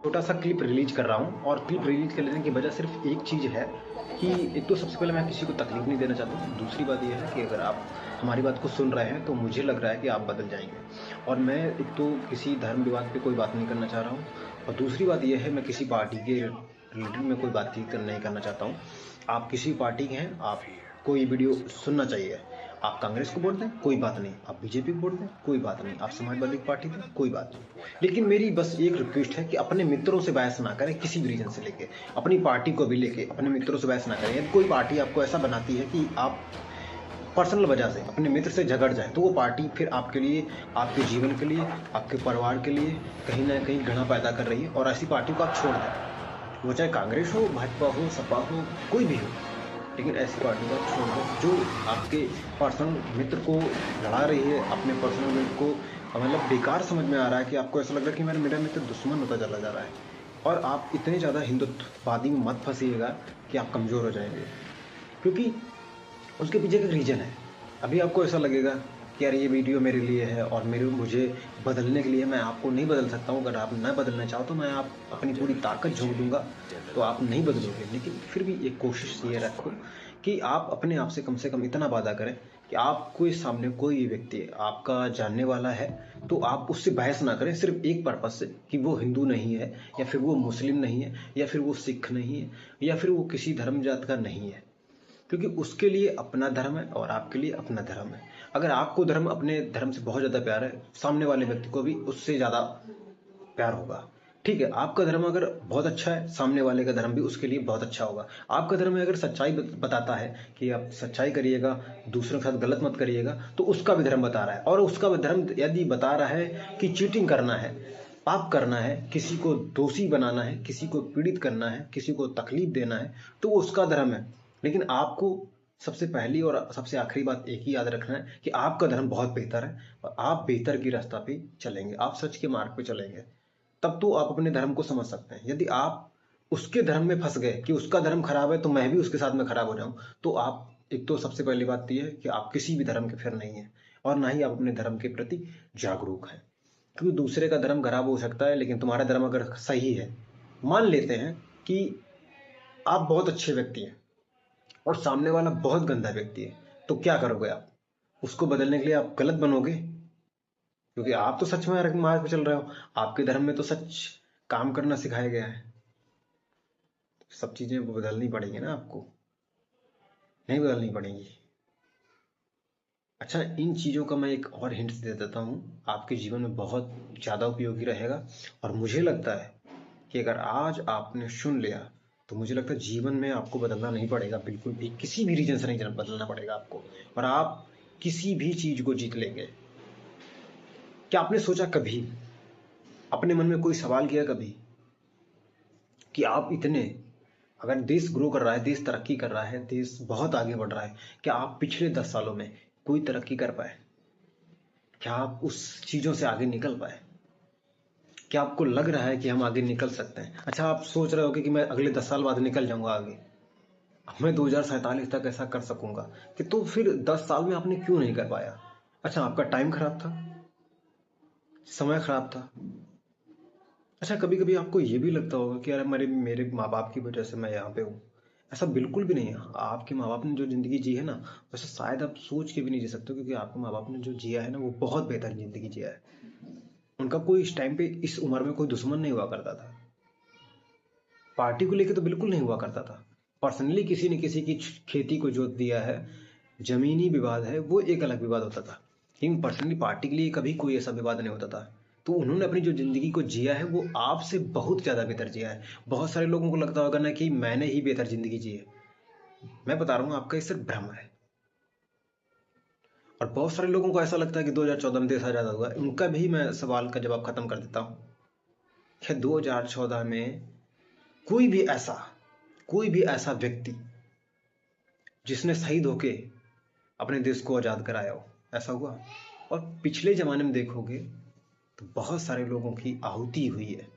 छोटा सा clip release कर रहा हूँ और क्लिप रिलीज करने की वजह सिर्फ एक चीज़ है कि एक तो सबसे पहले मैं किसी को तकलीफ नहीं देना चाहता हूँ। दूसरी बात ये है कि अगर आप हमारी बात को सुन रहे हैं तो मुझे लग रहा है कि आप बदल जाएंगे। और मैं एक तो किसी धर्म विवाद पे कोई बात नहीं करना चाह रहा हूँ, और दूसरी बात यह है मैं किसी पार्टी के रिलेटेड में कोई बातचीत नहीं करना चाहता हूँ। आप किसी पार्टी के हैं, आपको ये वीडियो सुनना चाहिए। आप कांग्रेस को वोट दें, कोई बात नहीं। आप बीजेपी को वोट दें, कोई बात नहीं। आप समाजवादी पार्टी दें, कोई बात नहीं। लेकिन मेरी बस एक रिक्वेस्ट है कि अपने मित्रों से बहस ना करें, किसी भी रीजन से लेके अपनी पार्टी को भी लेके अपने मित्रों से बहस ना करें। यदि कोई पार्टी आपको ऐसा बनाती है कि आप पर्सनल वजह से अपने मित्र से झगड़ जाए, तो वो पार्टी फिर आपके लिए, आपके जीवन के लिए, आपके परिवार के लिए कहीं ना कहीं घृणा पैदा कर रही है, और ऐसी पार्टी को आप छोड़ दें। वो चाहे कांग्रेस हो, भाजपा हो, सपा हो, कोई भी हो, लेकिन ऐसी पार्टी को आप छोड़ दो जो आपके पर्सनल मित्र को लड़ा रही है। अपने पर्सनल मित्र को मतलब बेकार समझ में आ रहा है कि आपको ऐसा लग रहा है कि मेरा मित्र दुश्मन होता चला जा रहा है। और आप इतने ज़्यादा हिंदुत्ववादी में मत फंसिएगा कि आप कमज़ोर हो जाएंगे, क्योंकि उसके पीछे का रीज़न है। अभी आपको ऐसा लगेगा कि यार ये वीडियो मेरे लिए है और मुझे बदलने के लिए मैं आपको नहीं बदल सकता हूँ। अगर आप न बदलना चाहो तो मैं आप अपनी पूरी ताकत झोंक दूंगा, तो आप नहीं बदलोगे। लेकिन फिर भी एक कोशिश ये रखो कि आप अपने आप से कम इतना वादा करें कि आपको इस सामने कोई व्यक्ति आपका जानने वाला है तो आप उससे बहस ना करें, सिर्फ एक पर्पज से कि वो हिंदू नहीं है, या फिर वो मुस्लिम नहीं है, या फिर वो सिख नहीं है, या फिर वो किसी धर्म जात का नहीं है। क्योंकि उसके लिए अपना धर्म है और आपके लिए अपना धर्म है। अगर आपको धर्म अपने धर्म से बहुत ज़्यादा प्यार है, सामने वाले व्यक्ति को भी उससे ज़्यादा प्यार होगा। ठीक है, आपका धर्म अगर बहुत अच्छा है, सामने वाले का धर्म भी उसके लिए बहुत अच्छा होगा। आपका धर्म अगर सच्चाई बताता है कि आप सच्चाई करिएगा, दूसरों के साथ गलत मत करिएगा, तो उसका भी धर्म बता रहा है। और उसका भी धर्म यदि बता रहा है कि चीटिंग करना है, पाप करना है, किसी को दोषी बनाना है, किसी को पीड़ित करना है, किसी को तकलीफ देना है, तो वो उसका धर्म है। लेकिन आपको सबसे पहली और सबसे आखिरी बात एक ही याद रखना है कि आपका धर्म बहुत बेहतर है, और आप बेहतर की रास्ता पे चलेंगे, आप सच के मार्ग पे चलेंगे। तब तो आप अपने धर्म को समझ सकते हैं। यदि आप उसके धर्म में फंस गए कि उसका धर्म खराब है तो मैं भी उसके साथ में खराब हो जाऊं, तो आप, एक तो सबसे पहली बात यह है कि आप किसी भी धर्म के फिर नहीं है, और ना ही आप अपने धर्म के प्रति जागरूक हैं। क्योंकि दूसरे का धर्म खराब हो सकता है, लेकिन तुम्हारा धर्म अगर सही है, मान लेते हैं कि आप बहुत अच्छे व्यक्ति हैं और सामने वाला बहुत गंदा व्यक्ति है, तो क्या करोगे आप? उसको बदलने के लिए आप गलत बनोगे, क्योंकि आप तो सच में मार्ग पे चल रहे हो। आपके धर्म में तो सच काम करना सिखाया गया है। सब चीजें बदलनी पड़ेगी ना आपको, नहीं बदलनी पड़ेंगी। अच्छा, इन चीज़ों का मैं एक और हिंट दे देता हूँ, आपके जीवन में बहुत ज़्यादा उपयोगी रहेगा। और मुझे लगता है कि अगर आज आपने सुन लिया तो मुझे लगता है जीवन में आपको बदलना नहीं पड़ेगा, बिल्कुल भी किसी भी रीजन से नहीं बदलना पड़ेगा आपको, और आप किसी भी चीज़ को जीत लेंगे। क्या आपने सोचा कभी, अपने मन में कोई सवाल किया कभी कि आप इतने, अगर देश ग्रो कर रहा है, देश तरक्की कर रहा है, देश बहुत आगे बढ़ रहा है, क्या आप पिछले 10 सालों में कोई तरक्की कर पाए? क्या आप उस चीज़ों से आगे निकल पाए? क्या आपको लग रहा है कि हम आगे निकल सकते हैं? अच्छा, आप सोच रहे होगे कि मैं अगले 10 साल बाद निकल जाऊंगा आगे, अब मैं 2047 तक ऐसा कर सकूंगा, कि तो फिर 10 साल में आपने क्यों नहीं कर पाया? अच्छा, आपका टाइम खराब था, समय खराब था। अच्छा, कभी कभी आपको ये भी लगता होगा कि यार मेरे मेरे माँ बाप की वजह से मैं यहाँ पे हूँ। ऐसा बिल्कुल भी नहीं है। आपके माँ बाप ने जो जिंदगी जी है ना, वैसे शायद आप सोच के भी नहीं जी सकते हो, क्योंकि आपके माँ बाप ने जो जिया है ना, वो बहुत बेहतर जिंदगी जिया है। उनका कोई इस टाइम पे, इस उम्र में कोई दुश्मन नहीं हुआ करता था। पार्टी को लेके तो बिल्कुल नहीं हुआ करता था। पर्सनली किसी ने किसी की खेती को जोत दिया है, जमीनी विवाद है, वो एक अलग विवाद होता था। लेकिन पर्सनली पार्टी के लिए कभी कोई ऐसा विवाद नहीं होता था। तो उन्होंने अपनी जो जिंदगी को जिया है वो आपसे बहुत ज्यादा बेहतर जिया है। बहुत सारे लोगों को लगता होगा ना कि मैंने ही बेहतर जिंदगी जी है। मैं बता रहा हूँ, आपका ये सिर्फ भ्रम है। और बहुत सारे लोगों को ऐसा लगता है कि 2014 में देश आजाद हुआ। उनका भी मैं सवाल का जवाब खत्म कर देता हूँ। क्या 2014 में कोई भी ऐसा कोई भी ऐसा व्यक्ति जिसने शहीद होके अपने देश को आज़ाद कराया हो, ऐसा हुआ? और पिछले ज़माने में देखोगे तो बहुत सारे लोगों की आहुति हुई है।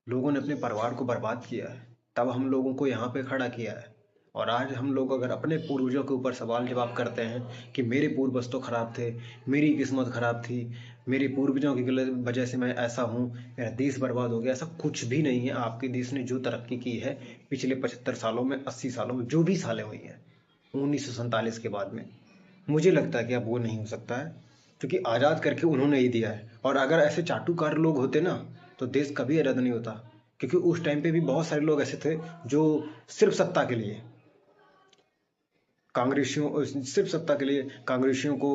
लोगों ने अपने परिवार को बर्बाद किया है, तब हम लोगों को यहाँ पे खड़ा किया है। और आज हम लोग अगर अपने पूर्वजों के ऊपर सवाल जवाब करते हैं कि मेरे पूर्वज तो खराब थे, मेरी किस्मत खराब थी, मेरे पूर्वजों की गलत वजह से मैं ऐसा हूँ, मेरा देश बर्बाद हो गया, ऐसा कुछ भी नहीं है। आपके देश ने जो तरक्की की है पिछले 75 सालों में, 80 सालों में, जो भी सालें हुई हैं 1947 के बाद में, मुझे लगता है कि अब वो नहीं हो सकता है, क्योंकि आज़ाद करके उन्होंने ही दिया है। और अगर ऐसे चाटुकार लोग होते ना तो देश कभी आज़ाद नहीं होता, क्योंकि उस टाइम पे भी बहुत सारे लोग ऐसे थे जो सिर्फ सत्ता के लिए सिर्फ सत्ता के लिए कांग्रेसियों को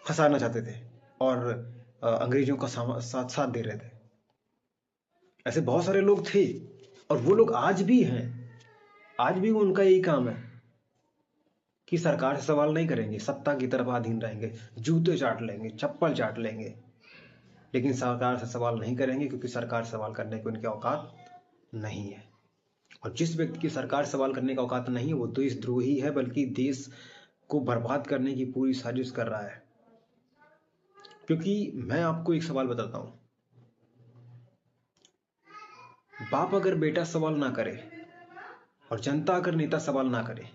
फंसाना चाहते थे और अंग्रेजों का साथ साथ दे रहे थे। ऐसे बहुत सारे लोग थे और वो लोग आज भी हैं। आज भी उनका यही काम है कि सरकार से सवाल नहीं करेंगे, सत्ता की तरफ अधीन रहेंगे, जूते चाट लेंगे, चप्पल चाट लेंगे, लेकिन सरकार से सवाल नहीं करेंगे, क्योंकि सरकार से सवाल करने की उनकी औकात नहीं है। और जिस व्यक्ति की सरकार से सवाल करने का औकात नहीं है वो देशद्रोही है, बल्कि देश को बर्बाद करने की पूरी साजिश कर रहा है। क्योंकि मैं आपको एक सवाल बताता हूं, बाप अगर बेटा सवाल ना करे और जनता अगर नेता सवाल ना करे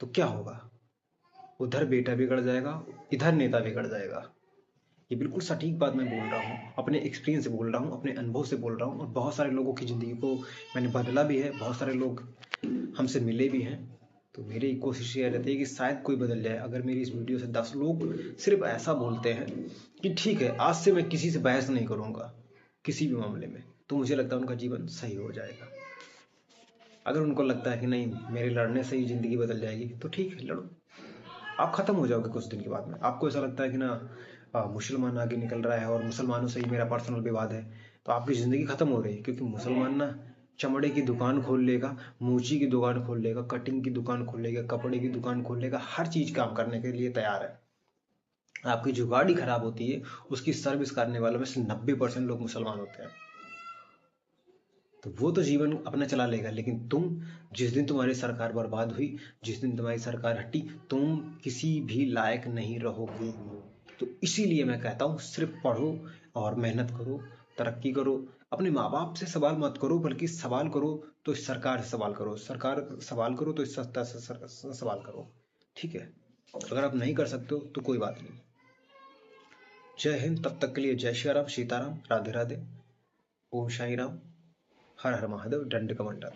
तो क्या होगा? उधर बेटा बिगड़ जाएगा, इधर नेता बिगड़ जाएगा। ये बिल्कुल सटीक बात मैं बोल रहा हूँ, अपने एक्सपीरियंस से बोल रहा हूँ, अपने अनुभव से बोल रहा हूँ, और बहुत सारे लोगों की ज़िंदगी को मैंने बदला भी है, बहुत सारे लोग हमसे मिले भी हैं। तो मेरी कोशिश ये रहती है कि शायद कोई बदल जाए। अगर मेरी इस वीडियो से 10 लोग सिर्फ ऐसा बोलते हैं कि ठीक है, आज से मैं किसी से बहस नहीं करूँगा किसी भी मामले में, तो मुझे लगता है उनका जीवन सही हो जाएगा। अगर उनको लगता है कि नहीं, मेरे लड़ने से ही ज़िंदगी बदल जाएगी, तो ठीक है, लड़ो। आप ख़त्म हो जाओगे कुछ दिन के बाद में। आपको ऐसा लगता है कि ना मुसलमान आगे निकल रहा है और मुसलमानों से ही मेरा पर्सनल विवाद है, तो आपकी ज़िंदगी ख़त्म हो रही है, क्योंकि मुसलमान ना चमड़े की दुकान खोल लेगा, मूची की दुकान खोल लेगा, कटिंग की दुकान खोल लेगा, कपड़े की दुकान खोल लेगा, हर चीज़ काम करने के लिए तैयार है। आपकी जो गाड़ी खराब होती है उसकी सर्विस करने वालों में से 90% लोग मुसलमान होते हैं। तो वो तो जीवन अपना चला लेगा, लेकिन तुम, जिस दिन तुम्हारी सरकार बर्बाद हुई, जिस दिन तुम्हारी सरकार हटी, तुम किसी भी लायक नहीं रहोगे। तो इसीलिए मैं कहता हूँ, सिर्फ पढ़ो और मेहनत करो, तरक्की करो। अपने माँ बाप से सवाल मत करो, बल्कि सवाल करो तो इस सरकार से सवाल करो, सरकार सवाल करो तो इस सत्ता से सवाल करो। ठीक है? अगर आप नहीं कर सकते हो तो कोई बात नहीं। जय हिंद। तब तक के लिए जय श्री राम, सीताराम, राधे राधे, ओम साई राम, हर हर महादेव, दंड कमंडल।